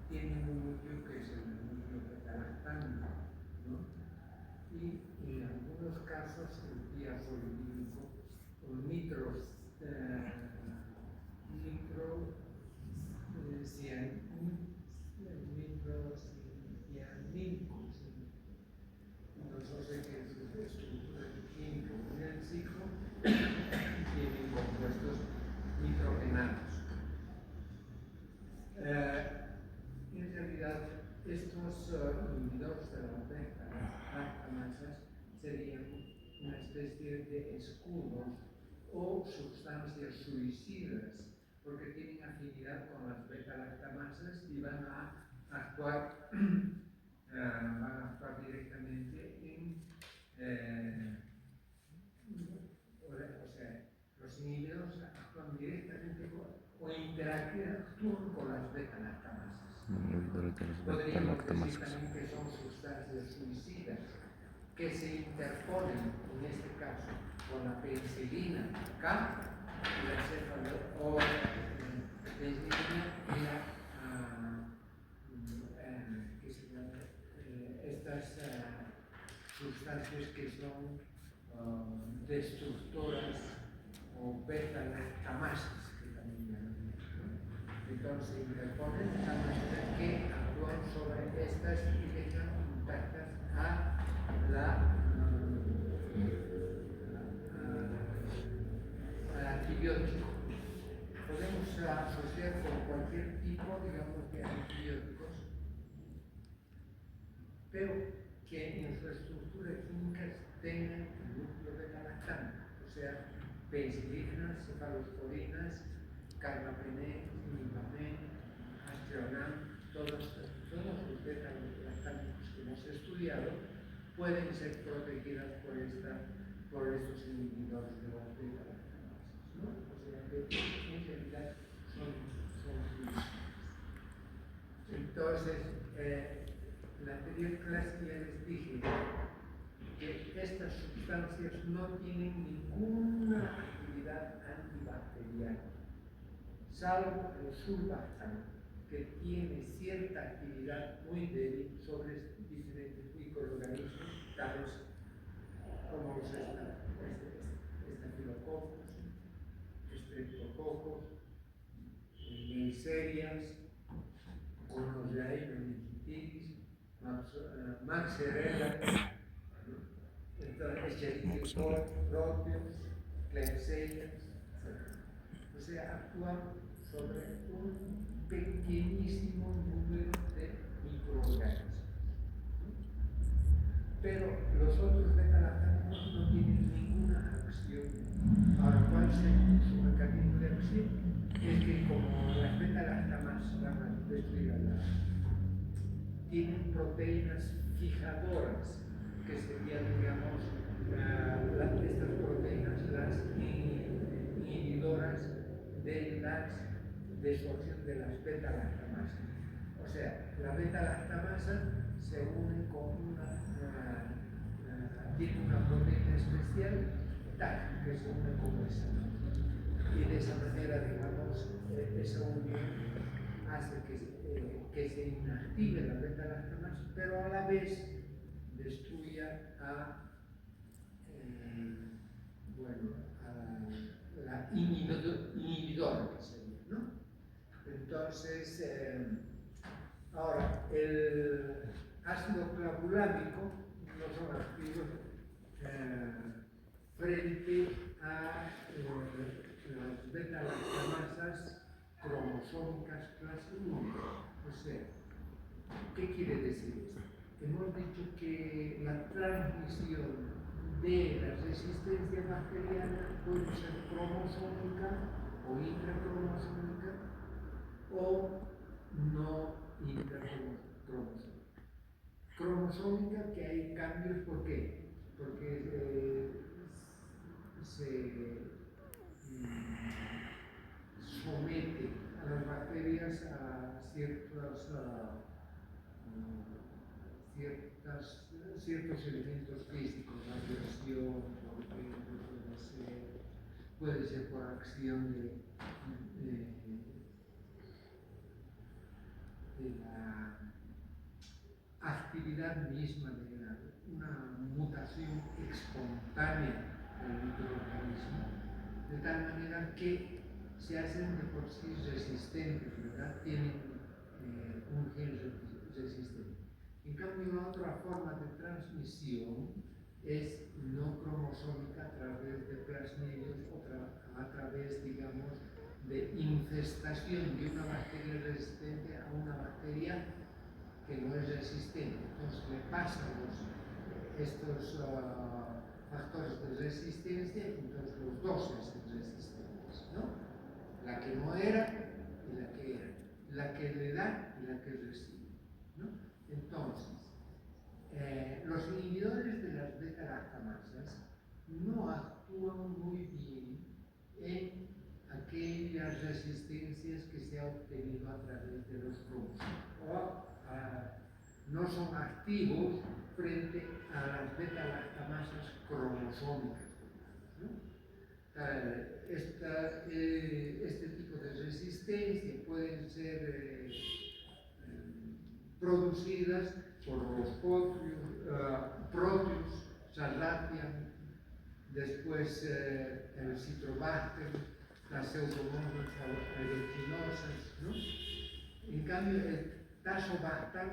tiene un núcleo que es el núcleo beta-lactano, ¿no? Y en algunos casos el diazoilínico o nitrocianínico. Entonces, no sé qué es la estructura química en el ciclo, tienen compuestos nitrogenados. En realidad, estos inhibidores de la beta-lactamasas serían una especie de escudos o sustancias suicidas, porque tienen afinidad con las beta-lactamasas y van a actuar directamente o sea, los inhibidores actúan directamente o interactúan con las beta-lactamasas. Podríamos decir también que son sustancias suicidas que se interponen, en este caso, con la penicilina K y la penicilina y estas sustancias que son destructoras o beta-lactamasas, que también llaman. Entonces se interponen a manera que actúan sobre estas y dejan intactas al antibiótico. Podemos asociar con cualquier tipo, digamos, de antibióticos, pero que en su estructura química tengan el núcleo beta-lactano, o sea, penicilinas, cefalosporinas, carbapenem, imipamen, astreonam, todos los beta-lactámicos que hemos estudiado pueden ser protegidas por estos inhibidores de las beta-lactamasas, ¿no? O sea, que en realidad son suicidas. Entonces, la anterior clase ya les dije que estas sustancias no tienen ninguna actividad antibacteriana, salvo el sulbactam, que tiene cierta actividad muy débil sobre diferentes microorganismos, tales como los estafilococos, streptococos, neiserias, Gonorrhea, meningitis, Maxerella, Escherichia coli, Proteus, Klebsiella, etc. O sea, actúan sobre un pequeñísimo número de microorganismos. Pero los otros beta-lactámicos no tienen ninguna acción. Ahora, ¿cuál es su mecanismo de acción? Es que como las beta-lactamasas van a destruir tienen proteínas fijadoras, que serían, digamos, estas proteínas, las inhibidoras de la desorción de las beta-lactamasas. O sea, la beta-lactamasa se une con tiene una proteína especial, TAC, que se une con esa. Y de esa manera, digamos, esa unión hace que se inactive la beta-lactamasa, pero a la vez destruya a la inhibidora, que sería, ¿no? Entonces, ahora, el ácido clavulámico no son activos frente a las beta-lactamasas cromosómicas clase 1. O sea, ¿qué quiere decir esto? Hemos dicho que la transmisión de la resistencia bacteriana puede ser cromosómica o intracromosómica o no intracromosómica. Cromosómica, que hay cambios, ¿por qué? Porque se somete a las bacterias a ciertos elementos físicos, la vibración, por ejemplo, puede ser por acción la actividad misma de una mutación espontánea del microorganismo, de tal manera que se hacen de por sí resistentes, ¿verdad? Tienen un gen resistente. En cambio, la otra forma de transmisión es no cromosómica a través de plasmidios o a través, digamos, de infestación de una bacteria resistente a una bacteria que no es resistente. Entonces le pasan estos factores de resistencia, entonces los dos se hacen resistentes, ¿no? La que no era y la que era, la que le da y la que recibe, ¿no? Entonces, los inhibidores de las beta-lactamasas no actúan muy bien en aquellas resistencias que se ha obtenido a través de los cromosomas, no son activos frente a las beta-lactamasas cromosómicas, ¿no? Este tipo de resistencia pueden ser producidas por los proteus, Salatiam, después el Citrobacter, las Pseudomonas aeruginosa, ¿no? En cambio, el Tazobactam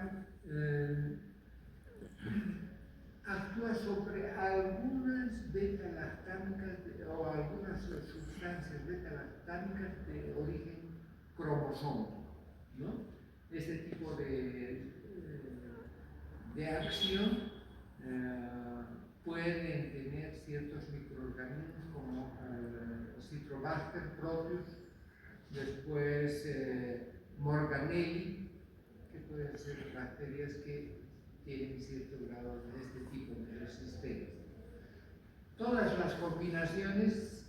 actúa sobre algunas beta-lactámicas o algunas sustancias beta-lactámicas de origen cromosómico, ¿no? Este tipo de acción pueden tener ciertos microorganismos como el Citrobacter proteus, después Morganelli, que pueden ser bacterias que tienen cierto grado de este tipo de resistencia. Todas las combinaciones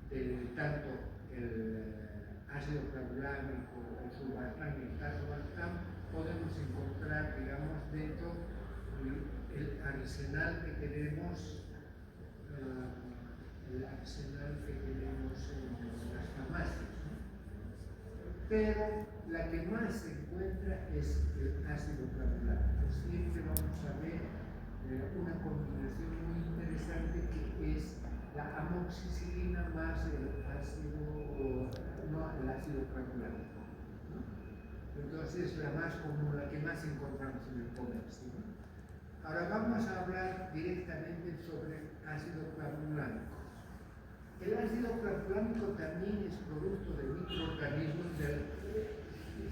de tanto el ácido clavulánico, el sulbactam y el tazobactam podemos encontrar, digamos, dentro del arsenal que tenemos en las farmacias, ¿no? Pero la que más se encuentra es el ácido clavulánico. Siempre vamos a ver una combinación muy interesante que es la amoxicilina más el ácido clavulánico, ¿no? Entonces es la más común, la que más encontramos en el comercio, ¿no? Ahora vamos a hablar directamente sobre ácido clavulánico. El ácido clavulánico también es producto de microorganismos del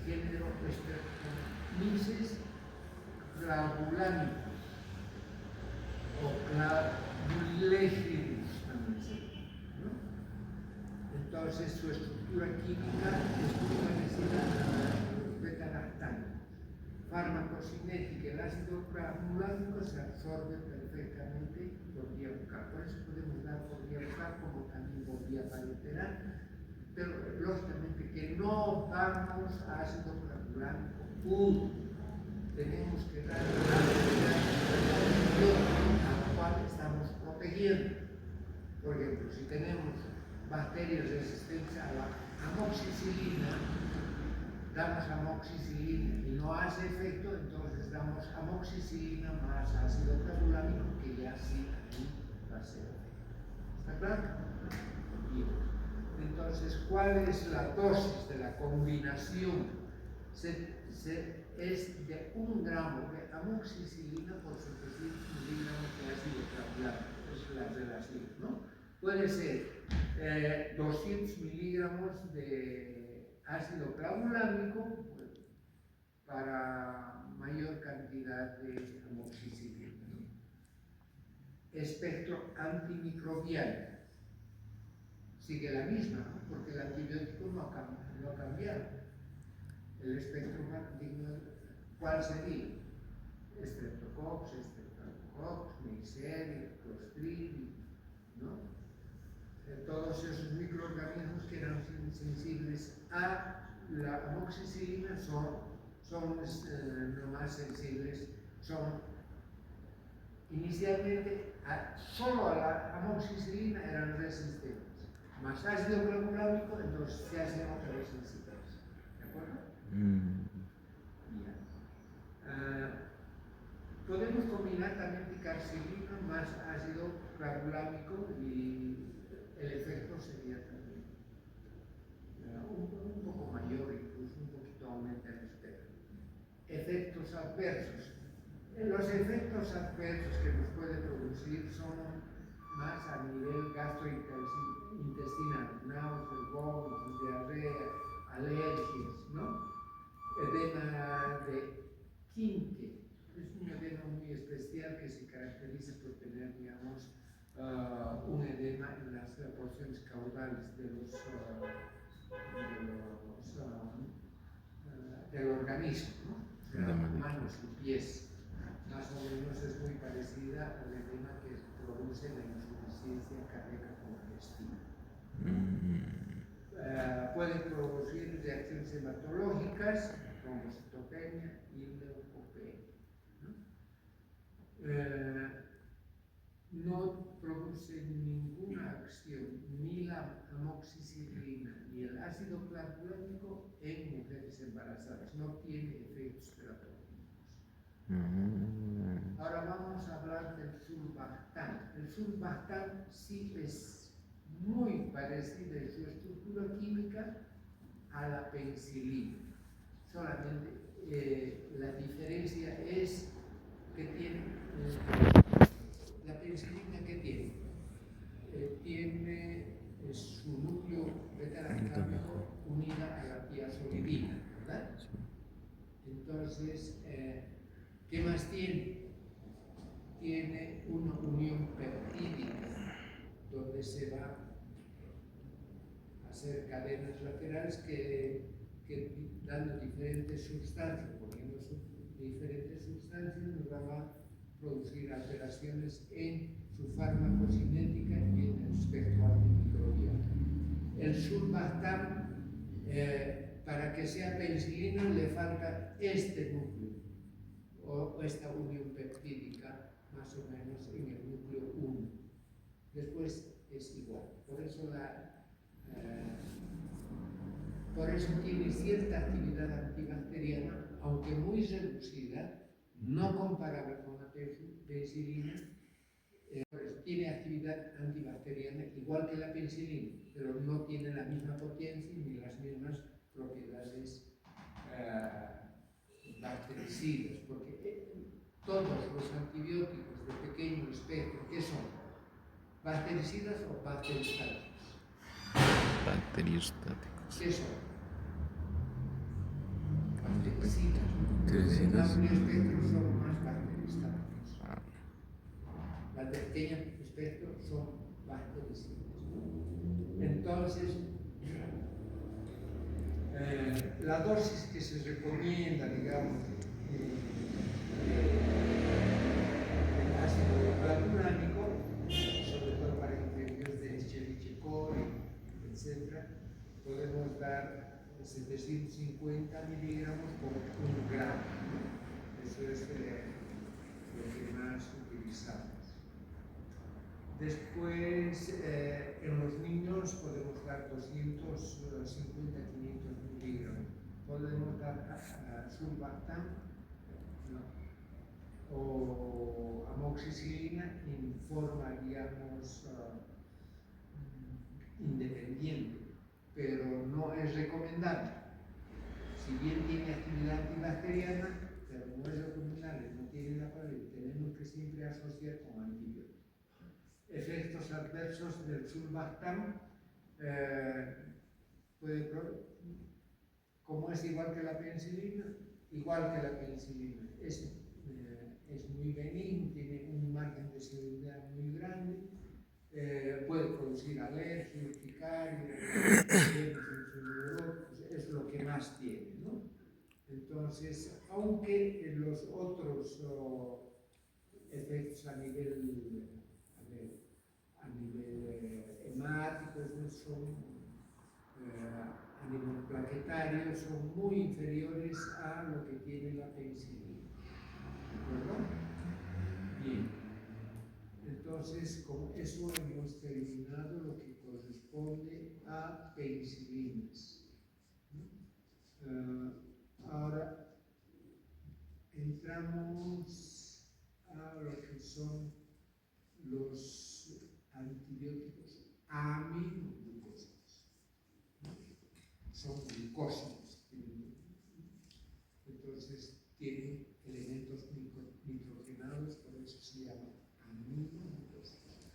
género Streptomyces clavulánicos o Clavulecidus también se llama, ¿no? Entonces su estructura química es muy parecida a la beta-lactámicos. Farmacocinética, el ácido clavulánico se absorbe perfectamente por vía bucal. Por eso podemos dar por vía bucal como también por vía parenteral, pero lógicamente que no damos ácido clavulánico puro. Tenemos que dar ácido a la cual estamos protegiendo. Por ejemplo, si tenemos bacterias resistentes a la amoxicilina, damos amoxicilina y no hace efecto, entonces damos amoxicilina más ácido clavulánico, que ya sí va a ser efecto. ¿Está claro? Bien. Entonces, ¿cuál es la dosis de la combinación? Es de 1 gramo de amoxicilina por 700 miligramos de ácido clavulánico. Es la relación, ¿no? Puede ser 200 miligramos de ácido clavulánico para mayor cantidad de amoxicilina, ¿no? Espectro antimicrobiano sigue la misma, ¿no? Porque el antibiótico no ha cambiado. El espectro ¿cuál sería? Streptococcus, Neisseria, Clostridium, ¿no? Todos esos microorganismos que eran sensibles a la amoxicilina son no más sensibles, inicialmente solo a la amoxicilina eran resistentes, más ácido clavulánico, entonces se hacen otra vez sensibles. Ya. Podemos combinar también picarcilina más ácido clavulámico y el efecto sería también un poco mayor, incluso un poquito aumenta el espectro. Efectos adversos. Los efectos adversos que nos puede producir son más a nivel gastrointestinal, náuseas, vómitos, diarrea, alergias, ¿no? Edema de Quinque. Es un edema muy especial que se caracteriza por tener, digamos, un edema en las porciones caudales del organismo, ¿no? O sea, manos y pies. Más o menos es muy parecida al edema que produce la insuficiencia cardíaca congestiva. Puede producir reacciones hematológicas, trombocitopenia y leucopenia. No produce ninguna acción ni la amoxicilina ni el ácido clavulámico en mujeres embarazadas. No tiene efectos terapéuticos. Ahora vamos a hablar del sulbactam. El sulbactam sí es muy parecida en su estructura química a la penicilina. Solamente la diferencia es que tiene la penicilina que tiene su núcleo beta-lactámico unida a la tiazolidina, ¿verdad? Entonces, ¿qué más tiene? Tiene una unión peptídica donde se va a hacer cadenas laterales que dando diferentes sustancias, poniendo diferentes sustancias, nos van a producir alteraciones en su farmacocinética y en el espectro antimicrobiano. El sulbactam, para que sea penicilina, le falta este núcleo o esta unión peptídica, más o menos en el núcleo 1. Después es igual. Por eso tiene cierta actividad antibacteriana, aunque muy reducida, no comparable con la penicilina. Tiene actividad antibacteriana igual que la penicilina, pero no tiene la misma potencia ni las mismas propiedades bactericidas, porque todos los antibióticos de pequeño espectro, ¿qué son? ¿Bactericidas o bacteriostáticos? Bacteriostáticos. ¿Qué son? Bactericidas. Los amplios espectros son más bacteriostáticos. Las de pequeño espectro son bactericidas. Entonces, la dosis que se recomienda, digamos, el ácido clavulámico, sobre todo para infecciones de Escherichia coli, etc., podemos dar 750 miligramos por 1 gramo. Eso es lo que más utilizamos. Después, en los niños podemos dar 250-500 miligramos. Podemos dar sulbactam, ¿no? O amoxicilina en forma, digamos, independiente, pero no es recomendable. Si bien tiene actividad antibacteriana, pero no es recomendable, no tiene la pared, tenemos que siempre asociar con antibióticos. Efectos adversos del sulbactam, como es igual que la penicilina, es muy benigno, tiene un margen de seguridad muy grande, puede producir alergia, urticaria, es lo que más tiene, ¿no? Entonces, aunque los otros efectos a nivel hemáticos son, a nivel plaquetario, son muy inferiores a lo que tiene la penicilina. ¿De acuerdo? Bien. Entonces, con eso hemos terminado lo que corresponde a penicilinas. Ahora entramos a lo que son los antibióticos aminoglucósidos. Son glucósidos, entonces tienen elementos nitrogenados, por eso se llaman aminoglucósidos.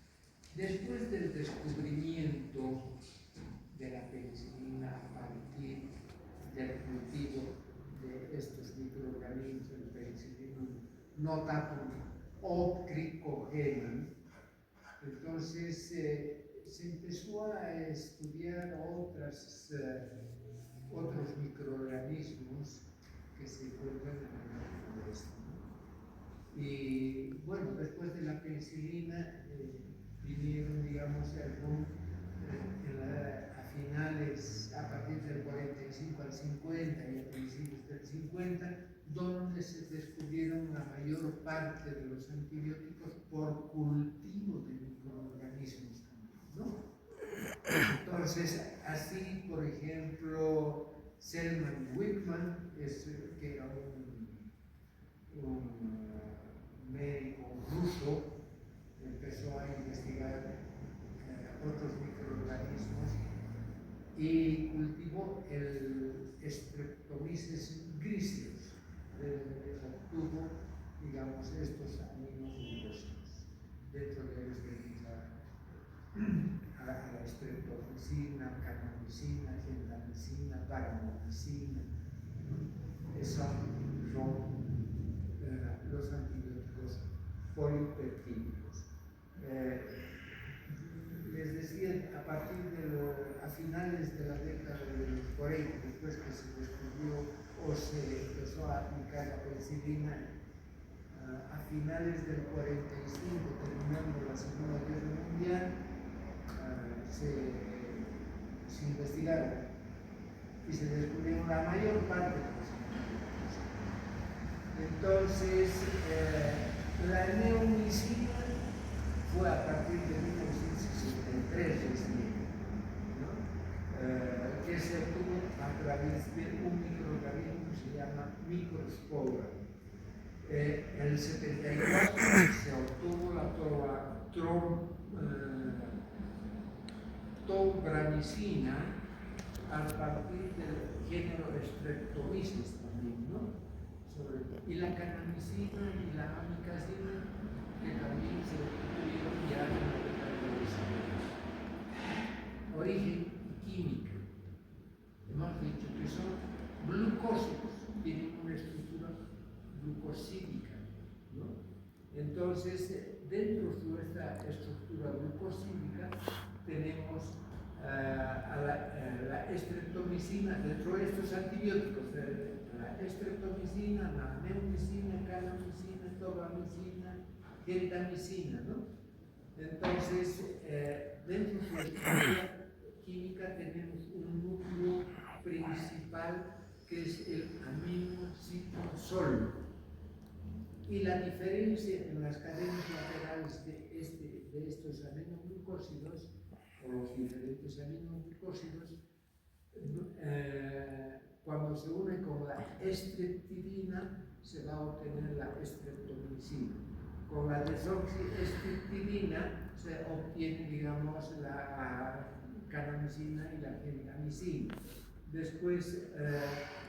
Después del descubrimiento de la penicilina a partir del cultivo de estos microorganismos, el Penicillium notatum ocricogenum, entonces se empezó a estudiar otros microorganismos que se encuentran en el oeste. Y bueno, después de la penicilina vinieron, digamos, a partir del 45 al 50 y a principios del 50, donde se descubrieron la mayor parte de los antibióticos por cultivo de microorganismos también, ¿no? Entonces, así, por ejemplo, Selman Wickman, que era un médico ruso, empezó a investigar otros microorganismos y cultivó el Streptomyces griseus, obtuvo, digamos, estos aminoglucósidos. Dentro de ellos a la streptomicina, cannabicina, gentamicina, vancomicina. Esos son los antibióticos polipeptídicos. Les decía, a finales de la década de los 40, después que se descubrió o se empezó a aplicar la penicilina, a finales del 45, terminando la Segunda Guerra Mundial, se investigaron y se descubrieron la mayor parte de los antibióticos. Entonces, la neomicina fue a partir de 1963 ¿no? Que se obtuvo a través de un microorganismo que se llama Microspora. En el 74 se obtuvo la tobramicina a partir del género Streptomyces también, ¿no? Y la cannabicina y la amikacina, que también se obtuvieron ya en la década de los 60. Origen y química. Hemos dicho que son glucósidos, tienen una estructura glucosídica, ¿no? Entonces, dentro de esta estructura glucosídica tenemos la streptomicina, dentro de estos antibióticos, la streptomicina, la neomicina, cannabicina, tobramicina, gentamicina, ¿no? Entonces, dentro de su estructura química tenemos un núcleo principal que es el aminocitosol. Y la diferencia en las cadenas laterales de estos aminoglucósidos, o los diferentes aminoglucósidos, cuando se une con la streptidina, se va a obtener la streptomicina. Con la desoxistreptidina se obtiene, digamos, la cannabicina y la gentamicina. Después,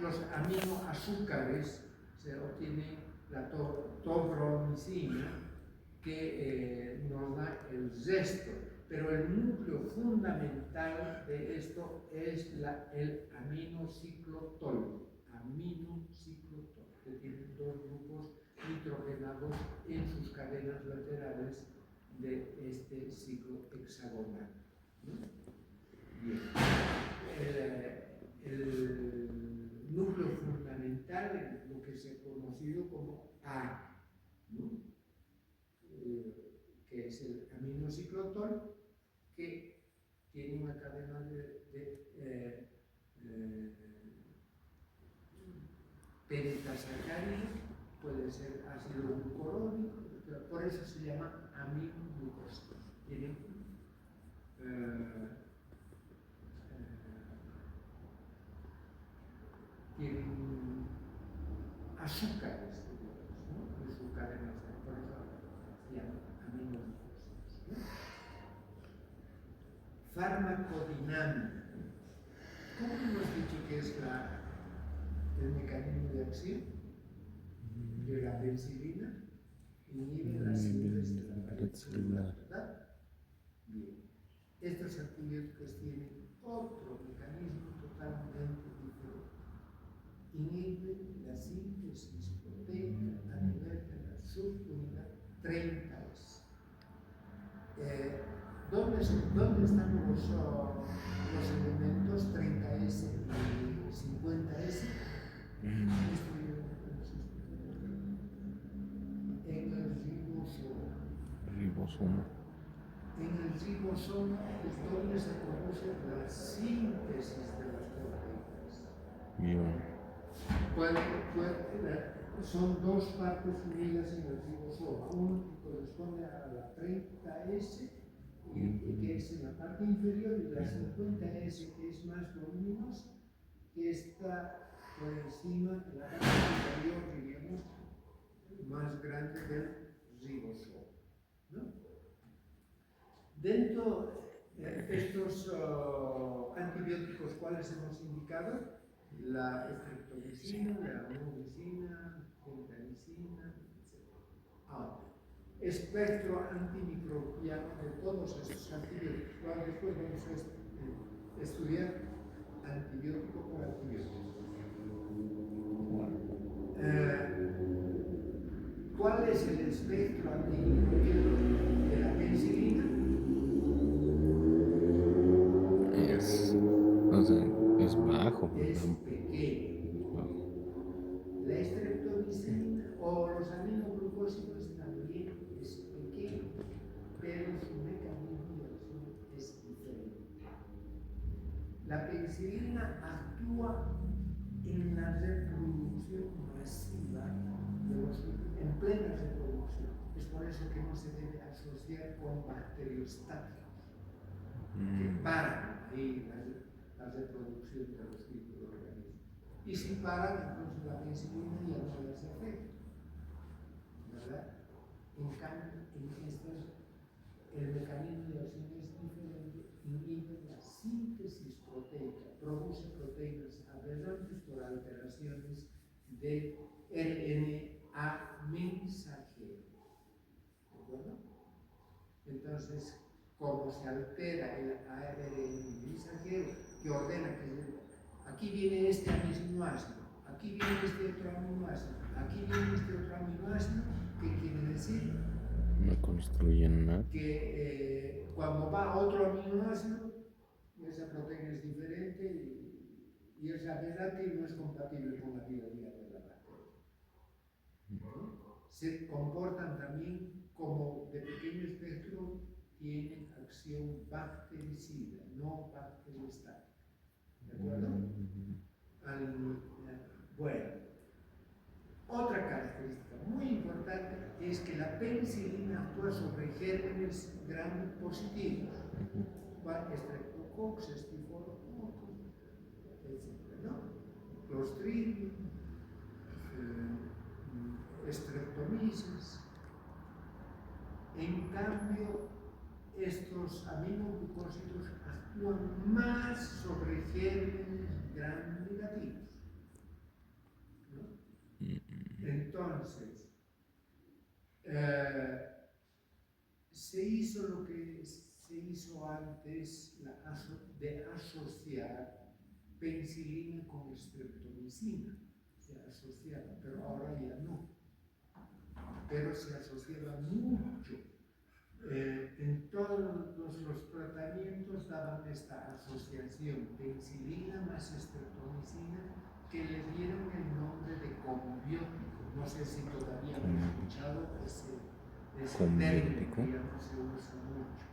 los aminoazúcares se obtienen la tobromicina, que nos da el resto, pero el núcleo fundamental de esto es el aminociclotol, que tiene dos grupos nitrogenados en sus cadenas laterales de este ciclo hexagonal, ¿no? Bien. El núcleo fundamental es lo que se ha conocido como A, ¿no? Que es el aminociclotol, que tiene una cadena de pentasacárido, puede ser ácido glucurónico, por eso se llama aminoglucósido. tienen azúcares, ¿no? En su cadena, por eso se llaman aminodifusas, ¿no? Farmacodinámica. ¿Cómo hemos dicho que es el mecanismo de acción de la penicilina? Inhibe la síntesis de la pared celular, ¿verdad? Bien. Estos antibióticos tienen otro mecanismo totalmente diferente. Inhiben la síntesis proteica a nivel de la subunidad 30S. ¿Dónde están los elementos 30S y 50S? En el ribosoma. En el ribosoma es donde se produce la síntesis de las proteínas. Bien. Son dos partes unidas en el ribosoma, uno que corresponde a la 30S que es en la parte inferior y la 50S que es más voluminosa, que está por encima de la parte inferior, diríamos, más grande del ribosoma, ¿no? Dentro de estos antibióticos, ¿cuáles hemos indicado? La estreptomicina, la amoxicilina, gentamicina, etc. Ahora, espectro antimicrobiano de todos estos antibióticos. Claro, después vamos a estudiar antibiótico por antibiótico. ¿Cuál es el espectro antimicrobiano de la penicilina? Es bajo. Es pequeño. La estreptomicina o los aminoglucósidos también es pequeño, pero su mecanismo de acción es diferente. La penicilina actúa en la reproducción masiva en plena reproducción. Es por eso que no se debe asociar con bacteriostáticos que paran ahí la reproducción de los microorganismos. Y si paran, entonces la penicilina ya no les afecta, ¿verdad? En cambio, en estas, el mecanismo de acción es diferente, inhibe la síntesis proteica, produce proteínas aberrantes por alteraciones de RNA mensajero, ¿de acuerdo? Entonces, como se altera el ARN mensajero que ordena que aquí viene este aminoácido, aquí viene este otro aminoácido, aquí viene este otro aminoácido, ¿qué quiere decir? No construyen nada. Que cuando va otro aminoácido, esa proteína es diferente y es aberrante y no es compatible con la vida diaria de la bacteria. ¿No? Se comportan también como de pequeño espectro, tienen acción bactericida, no bacteriostática. ¿De acuerdo? Bueno, otra característica muy importante es que la penicilina actúa sobre gérmenes gram positivos, Streptococcus, Staphylococcus, etc., ¿no? Clostridium, Streptomyces. En cambio, estos aminoglucósidos actúan más sobre gérmenes gram negativos, ¿no? Entonces, se hizo lo que se hizo antes de asociar penicilina con streptomicina. Se asociaba, pero ahora ya no. Pero se asociaba mucho. En todos los tratamientos daban esta asociación penicilina más streptomicina, que le dieron el nombre de combiótico. No sé si todavía han escuchado ese término que ya no se usa mucho.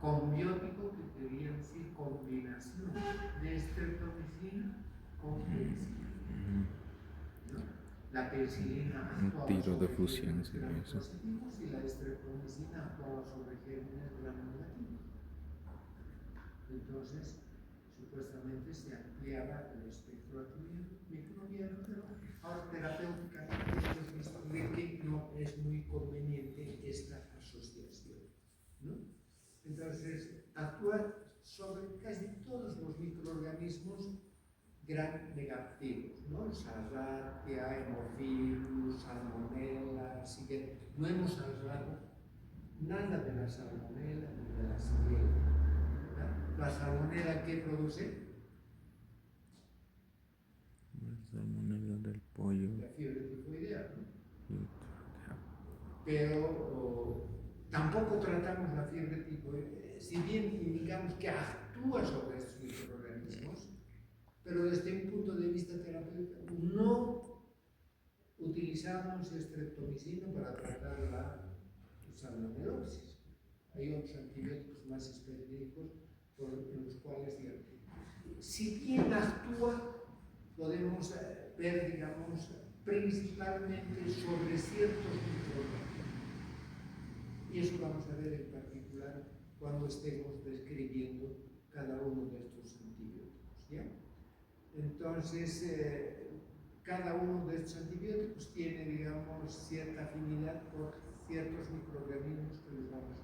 Combiótico, que quería decir combinación de streptomicina con penicilina, ¿no? La penicilina actuaba tiro de sobre fusión, gérmenes gram positivos y la streptomicina actuaba sobre gérmenes gram negativos. Entonces, supuestamente se ampliaba el espectro microbiano, pero ahora terapéuticamente hemos visto que no es muy conveniente esta asociación, ¿no? Entonces, actúa sobre casi todos los microorganismos gram negativos, ¿no? Salratia, Haemophilus, Salmonella, Shigella. No hemos hablado nada de la Salmonella ni de la Shigella. ¿La Salmonella qué produce? La salmonela del pollo. La fiebre tifoidea, ¿no? Sí. Pero tampoco tratamos la fiebre tifoidea, si bien indicamos que actúa sobre estos microorganismos, pero desde un punto de vista terapéutico no utilizamos streptomicina para tratar la salmonellosis. Hay otros antibióticos más específicos en los cuales, digamos, si bien actúa, podemos ver, digamos, principalmente sobre ciertos microorganismos. Y eso vamos a ver en particular cuando estemos describiendo cada uno de estos antibióticos, ¿ya? Entonces, cada uno de estos antibióticos tiene, digamos, cierta afinidad por ciertos microorganismos que los vamos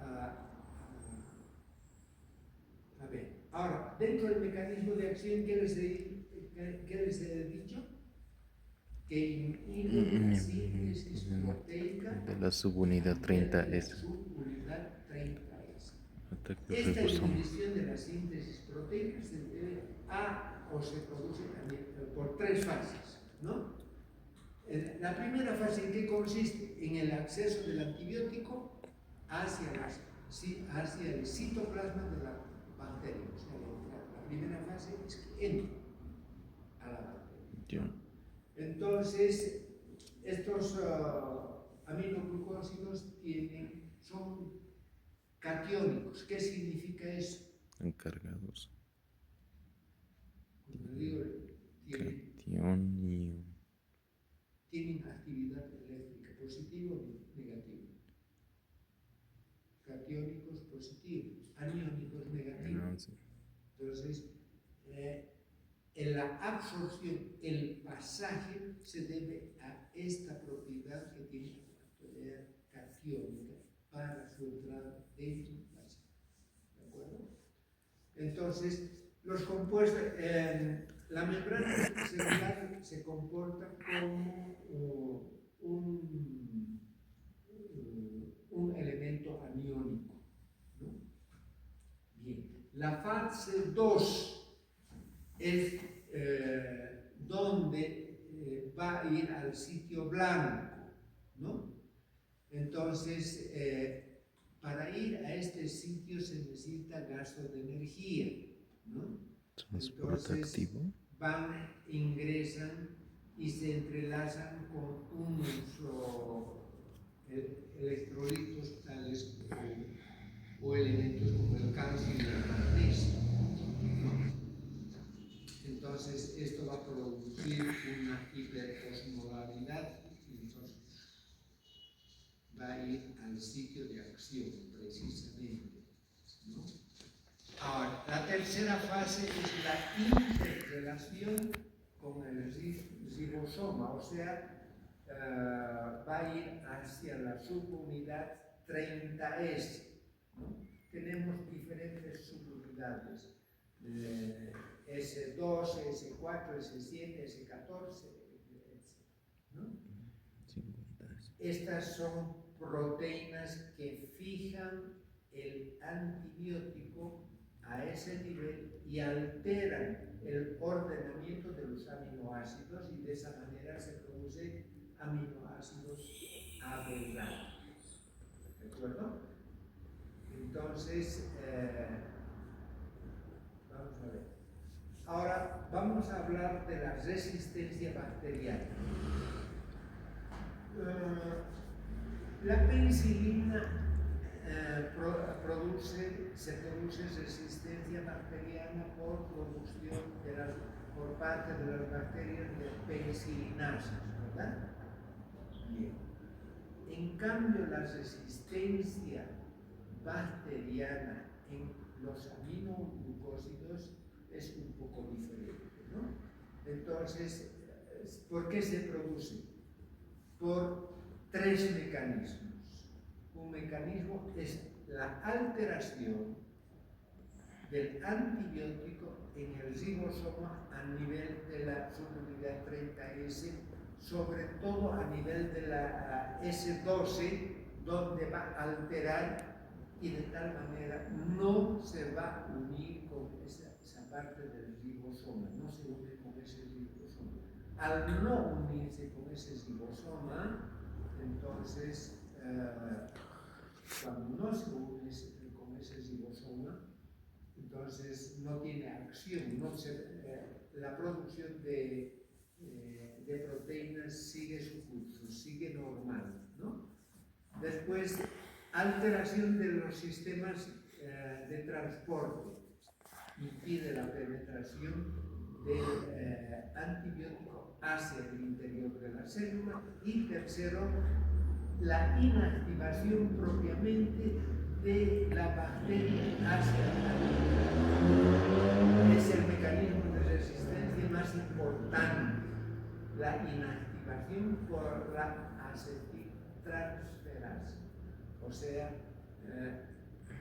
a ver. Ahora, dentro del mecanismo de acción, ¿qué les he dicho? Que inhibe la síntesis proteica de la subunidad 30S. Subunidad 30S. Ataque Esta ribosoma. inhibición de la síntesis proteica se debe a o se produce por tres fases, ¿no? La primera fase, ¿en qué consiste? En el acceso del antibiótico hacia el citoplasma de la bacteria. O sea, la primera fase es que entra a la bacteria. Entonces, estos aminoglucósidos son catiónicos. ¿Qué significa eso? Encargados. Como digo, Catión tienen actividad eléctrica, positiva o negativa. Catiónicos positivos, aniónicos negativos. Entonces, en la absorción, el pasaje se debe a esta propiedad que tiene la propiedad catiónica para su entrada dentro del pasaje. ¿De acuerdo? Entonces, los compuestos, la membrana celular se comporta como un elemento aniónico, ¿no? Bien, la fase 2 es donde va a ir al sitio blanco, ¿no? Entonces, para ir a este sitio se necesita gasto de energía, ¿no? transporte Entonces, activo. ingresan y se entrelazan con unos electrolitos tales o elementos como el calcio y el magnesio, ¿no? Entonces, esto va a producir una hiperosmolaridad y entonces va a ir al sitio de acción, precisamente, ¿no? Ahora, la tercera fase es la interrelación con el ribosoma, o sea, va a ir hacia la subunidad 30S, ¿no? Tenemos diferentes subunidades, S2, S4, S7, S14, etc., ¿no? Estas son proteínas que fijan el antibiótico a ese nivel y alteran el ordenamiento de los aminoácidos y de esa manera se producen aminoácidos aberrantes. ¿De acuerdo? Entonces, vamos a ver. Ahora vamos a hablar de la resistencia bacteriana. La penicilina se produce resistencia bacteriana por producción por parte de las bacterias de penicilinasas, ¿verdad? Bien. En cambio, la resistencia bacteriana en los aminoglucósidos es un poco diferente, ¿no? Entonces, ¿por qué se produce? Por tres mecanismos. Un mecanismo es la alteración del antibiótico en el ribosoma a nivel de la subunidad 30S, sobre todo a nivel de la S12, donde va a alterar y de tal manera no se va a unir con esa parte del ribosoma, no se une con ese ribosoma. Al no unirse con ese ribosoma, entonces, cuando no se une con ese ribosoma, entonces no tiene acción, la producción de proteínas sigue su curso, sigue normal, ¿no? Después, alteración de los sistemas de transporte, impide la penetración del antibiótico hacia el interior de la célula. Y tercero, la inactivación propiamente de la bacteria hacia la célula. Es el mecanismo de resistencia más importante, la inactivación por la acetiltransferasa. O sea,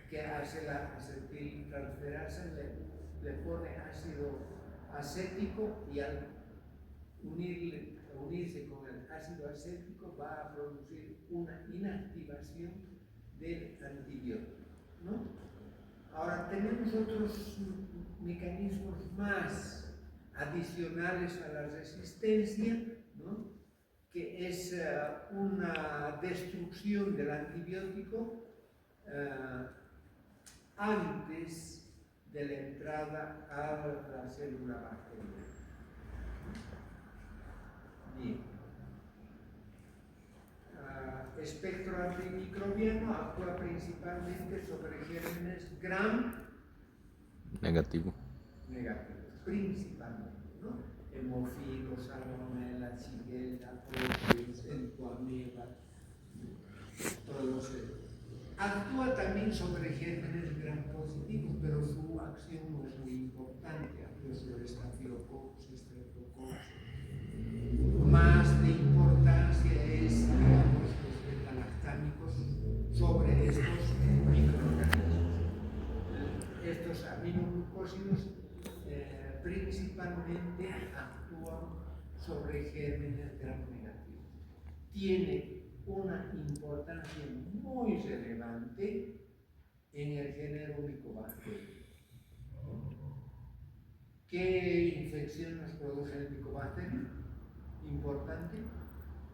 ¿qué hace la acetiltransferasa? Le pone ácido acético y al unirse con el ácido acético va a producir una inactivación del antibiótico, ¿no? Ahora tenemos otros mecanismos más adicionales a la resistencia, ¿no? Que es una destrucción del antibiótico antes de la entrada a la célula bacteriana. Bien. Espectro antimicrobiano actúa principalmente sobre gérmenes gram Negativo. negativos, principalmente, ¿no? Hemofilos, salmonella, shigella, proteus, entoameba, todos ellos. Actúa también sobre gérmenes gram positivos, pero su acción no es muy importante. Actúa sobre estafilococcus, streptococcus. Más de importancia es, digamos, los beta-lactámicos sobre estos microorganismos. Estos aminoglucósidos principalmente actúan sobre gérmenes gram negativos. Tiene una importancia muy relevante en el género Mycobacterium. ¿Qué infección nos produce el Mycobacterium? Importante.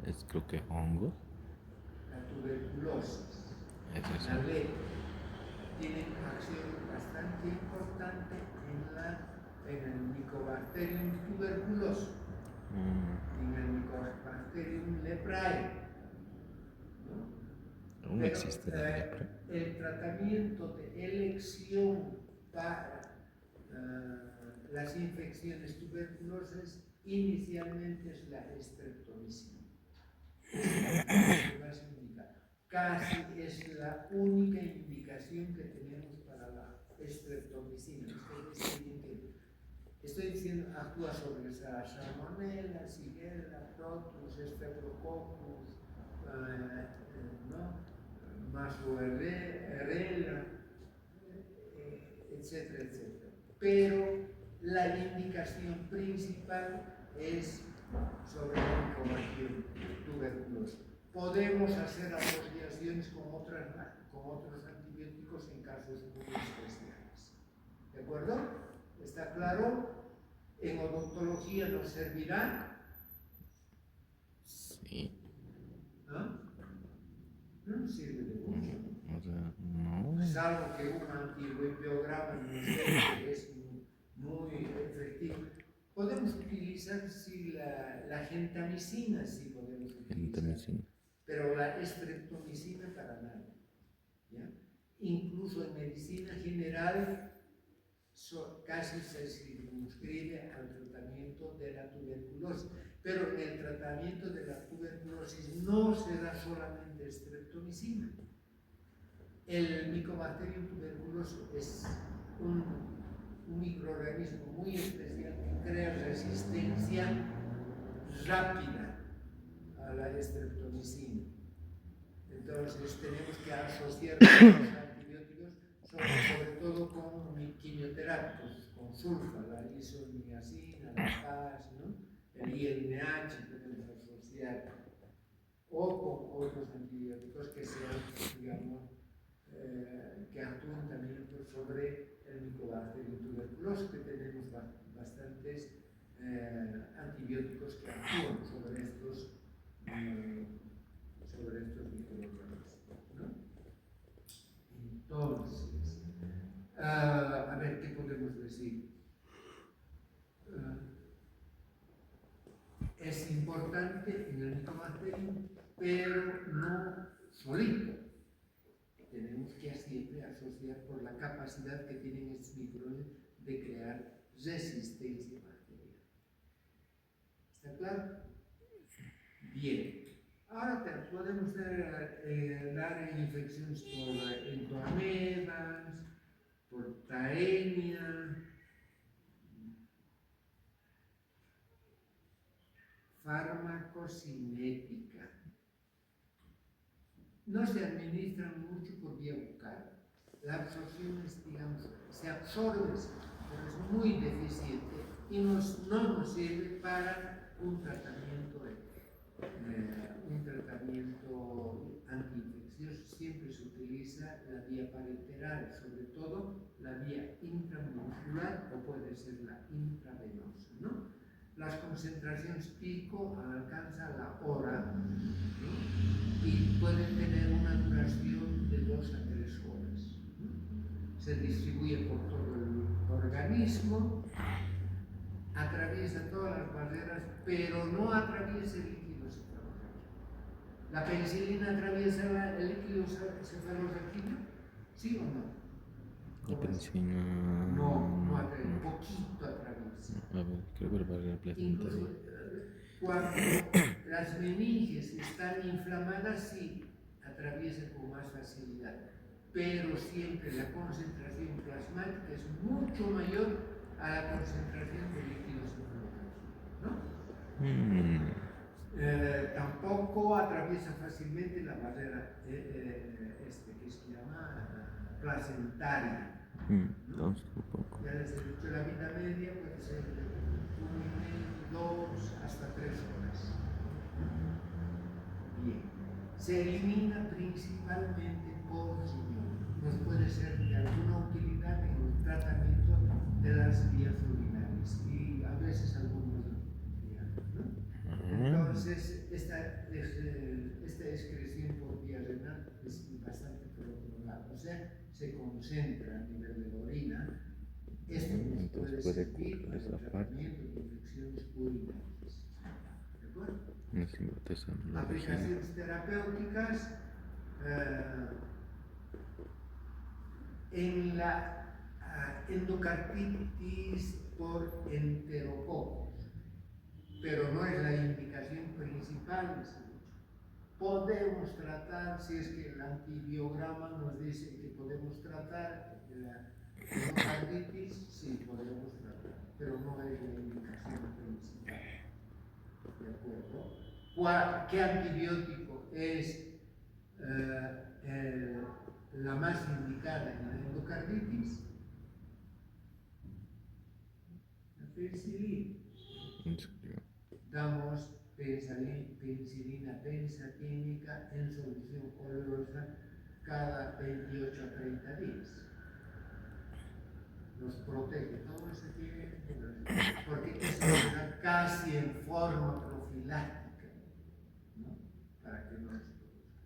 Es creo que hongos. La tuberculosis. Es eso. La lepra. Tienen acción bastante importante en el Mycobacterium tuberculoso, en el Mycobacterium leprae, ¿no? Aún existe la lepra. El tratamiento de elección para las infecciones tuberculosas inicialmente es la estreptomicina. Casi es la única indicación que tenemos para la estreptomicina. Estoy diciendo, actúa sobre la salmonella, shigella, proteus, streptococcus, ¿no? Masloerella, etcétera, etcétera. Pero la indicación principal es sobre el Mycobacterium tuberculoso. Podemos hacer asociaciones con otros antibióticos en casos muy especiales. ¿De acuerdo? ¿Está claro? En odontología nos servirá. Sí. ¿Ah? No nos sirve de mucho. O sea, no. Salvo que un antirruibiograma es muy efectivo. Podemos utilizar sí, la gentamicina, sí podemos utilizar. Gentamicina. Pero la estreptomicina para nada, ¿ya? Incluso en medicina general casi se circunscribe al tratamiento de la tuberculosis, pero en el tratamiento de la tuberculosis no se da solamente estreptomicina. El Mycobacterium tuberculoso es un, un microorganismo muy especial que crea resistencia rápida a la estreptomicina. Entonces tenemos que asociar los antibióticos, sobre todo con quimioterápicos, con sulfa, la isoniazina, la PAS, ¿no? El INH podemos asociar, o con otros antibióticos que sean, digamos, que actúen también sobre el micobacterium tuberculoso, que tenemos bastantes antibióticos que actúan sobre estos microorganismos, ¿no? Entonces, a ver, ¿qué podemos decir? Es importante en el micobacterium, pero no solito. Tenemos que siempre asociar por la capacidad que tienen estos microorganismos de crear resistencia bacteriana. ¿Está claro? Bien. Ahora podemos dar infecciones por entoamebas, por taenia, farmacocinética. No se administran mucho por vía bucal. La absorción es, digamos, se absorbe, pero es muy deficiente y no nos sirve para un tratamiento antiinfeccioso. Siempre se utiliza la vía parenteral, sobre todo la vía intramuscular o puede ser la intravenosa, ¿no? Las concentraciones pico alcanzan la hora, ¿no? Y pueden tener una duración de 2 a 3 horas, ¿no? Se distribuye por todo el organismo, atraviesa todas las barreras, pero no atraviesa el líquido cefalorraquídeo. ¿La penicilina atraviesa el líquido cefalorraquídeo? ¿Sí o no? La penicilina. No atraviesa, un poquito atraviesa. A ver, creo que la barrera placentaria. Incluso cuando las meninges están inflamadas, sí atraviesa con más facilidad, pero siempre la concentración plasmática es mucho mayor a la concentración de líquido cefalorraquídeo, ¿no? Tampoco atraviesa fácilmente la barrera que se llama placentaria. ¿No? Ya les he dicho, la vida media puede ser de 1,5, 2 hasta 3 horas. Bien. Se elimina principalmente por riñón. Nos puede ser de alguna utilidad en el tratamiento de las vías urinarias y a veces algunos ¿no? Entonces, esta excreción por vía renal es bastante prolongada, o sea, se concentra a nivel de la orina. Esto nos puede servir para el tratamiento de infecciones urinarias. ¿De acuerdo? Aplicaciones terapéuticas en la endocarditis por enterococos, pero no es la indicación principal de salud. Podemos tratar, si es que el antibiograma nos dice que podemos tratar la endocarditis, sí, podemos tratar, pero no es la indicación principal. ¿De acuerdo? ¿Qué antibiótico es la más indicada en la endocarditis? La penicilina. Damos penicilina benzatínica en solución olorosa cada 28 a 30 días. Nos protege todo ese tiempo, porque esto se da casi en forma profiláctica, ¿no? Para que no se produzca.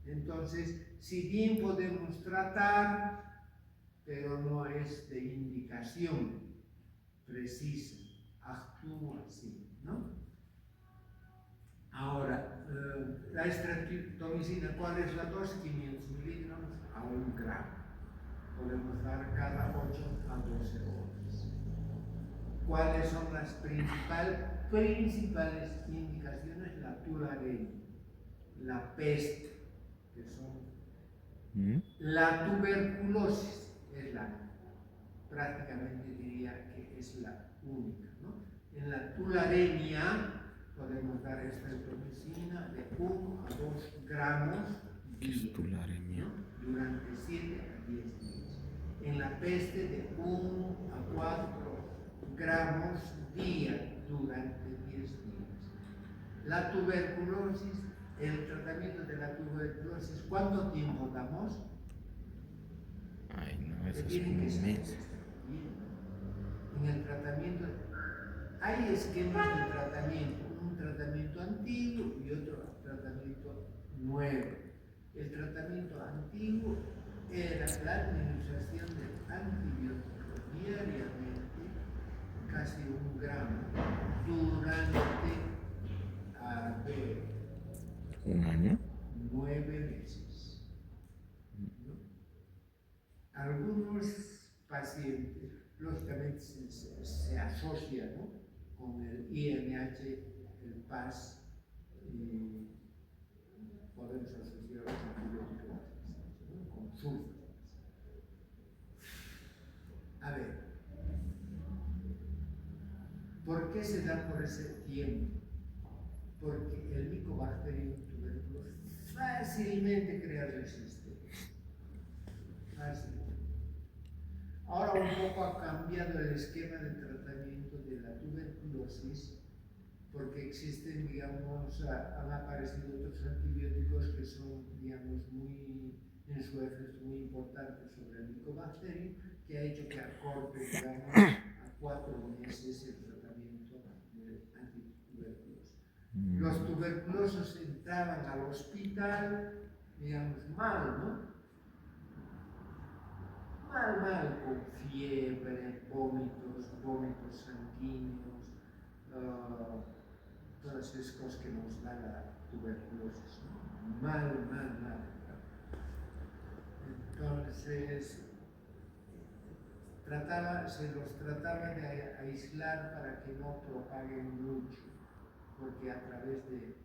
Entonces, si bien podemos tratar, pero no es de indicación precisa, actúa así, ¿no? Ahora, la estreptomicina, ¿cuál es la dosis? 500 miligramos a 1 gramo. Podemos dar cada 8 a 12 horas. ¿Cuáles son las principales indicaciones? La tularemia, la peste, que son la tuberculosis, es la prácticamente diría que es la única, ¿no? En la tularemia podemos dar estreptomicina de 1 a 2 gramos día, Tularemia. ¿no? Durante 7 a 10 días. En la peste de 1 a 4 gramos día durante 10 días. La tuberculosis, el tratamiento de la tuberculosis, ¿cuánto tiempo damos? Ay, no, Que eso es tiene que un ser mes. en el tratamiento. Hay esquemas de tratamiento, un tratamiento antiguo y otro tratamiento nuevo. El tratamiento antiguo era la administración del antibiótico diariamente, casi 1 gramo, durante, a ver, ¿Un año? 9 meses. ¿No? Algunos pacientes, lógicamente, se asocian, ¿no?, con el INH, el PAS, y podemos asociar los antibióticos, ¿no?, con sulfatos. A ver, ¿por qué se da por ese tiempo? Porque el Mycobacterium tuberculosis fácilmente crea resistencia. Fácilmente. Ahora un poco ha cambiado el esquema de tratamiento de la tuberculosis, porque existen, digamos, han aparecido otros antibióticos que son, digamos, muy, en su efecto muy importantes sobre el Mycobacterium, que ha hecho que acorte, digamos, a 4 meses el tratamiento del antituberculoso. Los tuberculosos entraban al hospital, digamos, mal, ¿no? Mal, con fiebre, vómitos sanguíneos, todas esas cosas que nos da la tuberculosis, ¿no? Mal. Entonces, se los trataba de aislar para que no propaguen mucho, porque a través de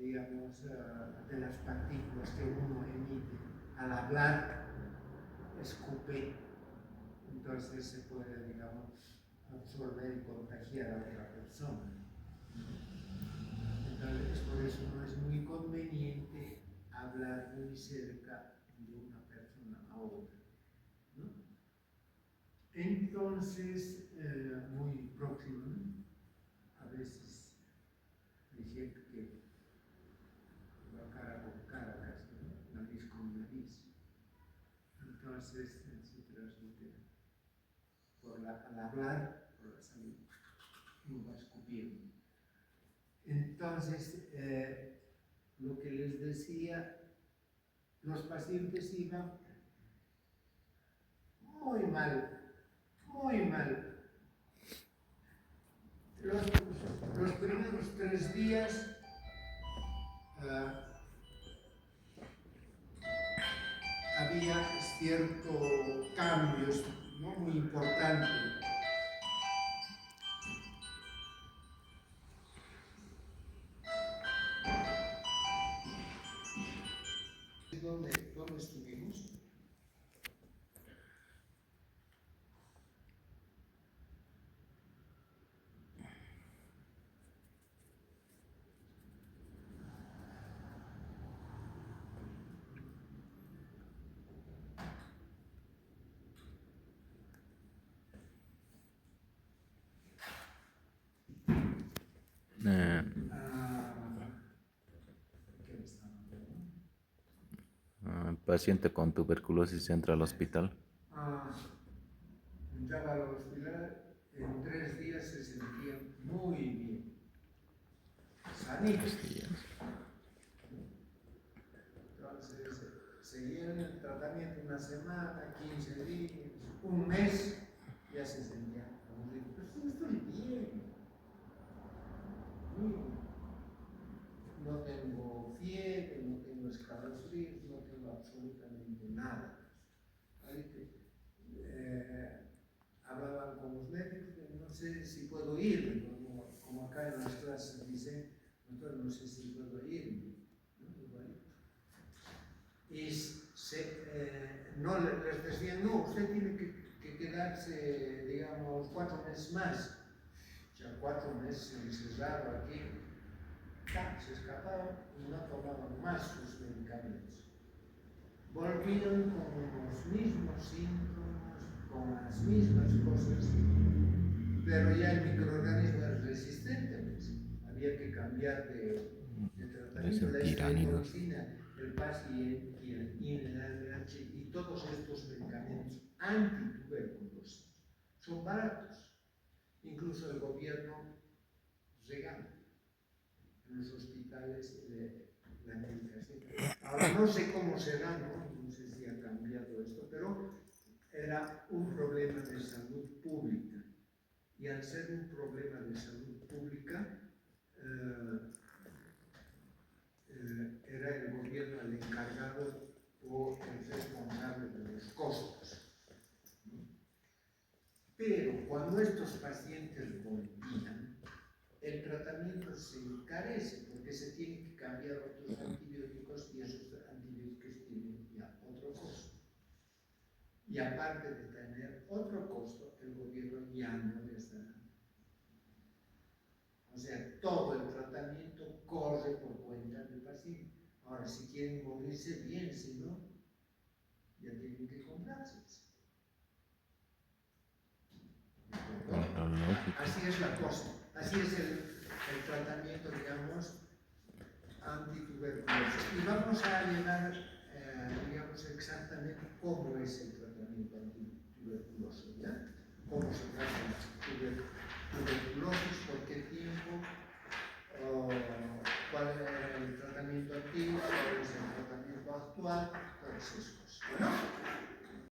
digamos, de las partículas que uno emite al hablar, escupe, entonces se puede, digamos, absorber y contagiar a otra persona. Entonces, por eso no es muy conveniente hablar muy cerca de una persona a otra, ¿no? Entonces, muy próximo, ¿no? A veces hay gente que va cara con cara casi, ¿no? Nariz con nariz. Entonces, se transmite al hablar, por la saliva, uno va escupiendo. Entonces, lo que les decía, los pacientes iban muy mal. Los primeros 3 días había cierto cambios, ¿no?, muy importante. ¿Dónde estuvimos? Paciente con tuberculosis entra al hospital. Entraba al hospital, en 3 días se sentía muy bien, sanito. Entonces, seguían el tratamiento 1 semana, 15 días, 1 mes, ya se sentía aburrido. Pero sí, estoy bien. No tengo fiebre, no tengo escalofríos, no tengo absolutamente nada. Hablaban con los médicos, no sé si puedo irme, como acá en las clases dicen, no sé si puedo irme. Y no les decían, no, usted tiene que que quedarse, digamos, 4 meses más. O sea, 4 meses encerrado aquí, se escaparon y no tomaban más sus medicamentos. Volvían con los mismos síntomas, con las mismas cosas, pero ya el microorganismo era resistente, pues. Había que cambiar de tratamiento, la tiránidos. estreptolicina, el PAS y el INLH y todos estos medicamentos antituberculosos son baratos. Incluso el gobierno regala en los hospitales la medicación. Ahora no sé cómo será, no sé si ha cambiado esto, pero era un problema de salud pública. Y al ser un problema de salud pública, era el gobierno el encargado o el responsable de los costos. Pero cuando estos pacientes volvían, el tratamiento se encarece porque se tienen que cambiar otros antibióticos y esos antibióticos tienen ya otro costo. Y aparte de tener otro costo, el gobierno ya no les da. O sea, todo el tratamiento corre por cuenta del paciente. Ahora, si quieren morirse, bien, si no, ya tienen que comprárselos. Así es la cosa, así es el tratamiento, digamos, antituberculoso. Y vamos a llegar, digamos, exactamente cómo es el tratamiento antituberculoso, ¿ya? Cómo se trata la tuberculosis, por qué tiempo, cuál era el tratamiento antiguo, cuál es el tratamiento actual, todas esas cosas. Bueno,